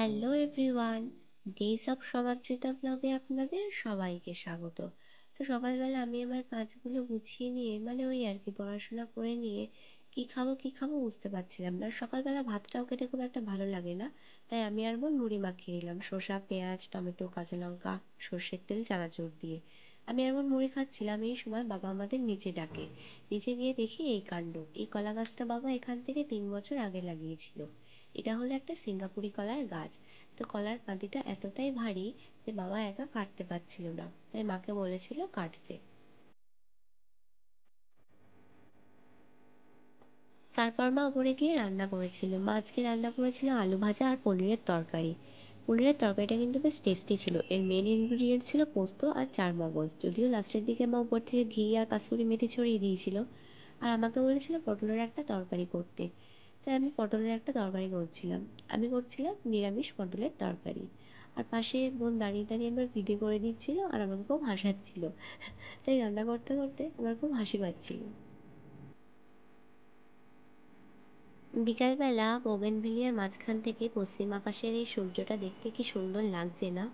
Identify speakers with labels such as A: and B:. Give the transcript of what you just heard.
A: Hello everyone, days of সমাদৃতা ব্লগে আপনাদের সবাইকে স্বাগত। তো সকালবেলা আমি আমার কাজগুলো গুছিয়ে নিয়ে ওই আর কি পড়াশোনা করে নিয়ে কি খাবো বুঝতে পারছিলাম না। সকালবেলা ভাতটাও খেতে খুব একটা ভালো লাগে না, তাই আমি আর বোন মুড়ি মাখিয়ে নিলাম শসা, পেঁয়াজ, টমেটো, কাঁচা লঙ্কা, সর্ষের তেল, চানাচুর দিয়ে। আমি আর বোন মুড়ি খাচ্ছিলাম, এই সময় বাবা আমাদের নিচে ডাকে। নিচে গিয়ে দেখি এই কাণ্ড, এই কলা গাছটা বাবা এখান থেকে 3 বছর আগে লাগিয়েছিল। এটা হলো একটা সিঙ্গাপুরি কলার গাছ। তো কলার কাঁদিটা এতটাই ভারী যে বাবা একা কাটতে পারছিল না, তাই মাকে বলেছিল কাটতে। তারপর মা ওপরে গিয়ে রান্না করেছিল। মা আজকে রান্না করেছিল আলু ভাজা আর পনিরের তরকারি। পনিরের তরকারিটা কিন্তু বেশ টেস্টি ছিল। এর মেন ইনগ্রিডিয়েন্ট ছিল পোস্ত আর চারমগজ, যদিও লাস্টের দিকে মা উপর থেকে ঘি আর কাসুরি মেথি ছড়িয়ে দিয়েছিল। আর আমাকে বলেছিল পটলের একটা তরকারি করতে, তাই আমি পটলের একটা তরকারি করছিলাম। আমি করছিলাম নিরামিষ পটলের তরকারি। আর পাশে বোন দাঁড়িয়ে দাঁড়িয়ে আমার ভিডিও করে দিচ্ছিল আর আমাকে খুব হাসাচ্ছিল। তাই রান্না করতে করতে আমার খুব হাসি পাচ্ছিল। বিকালবেলা বোগেনভেলিয়ার মাঝখান থেকে পশ্চিম আকাশের এই সূর্যটা দেখতে কি সুন্দর লাগছে না?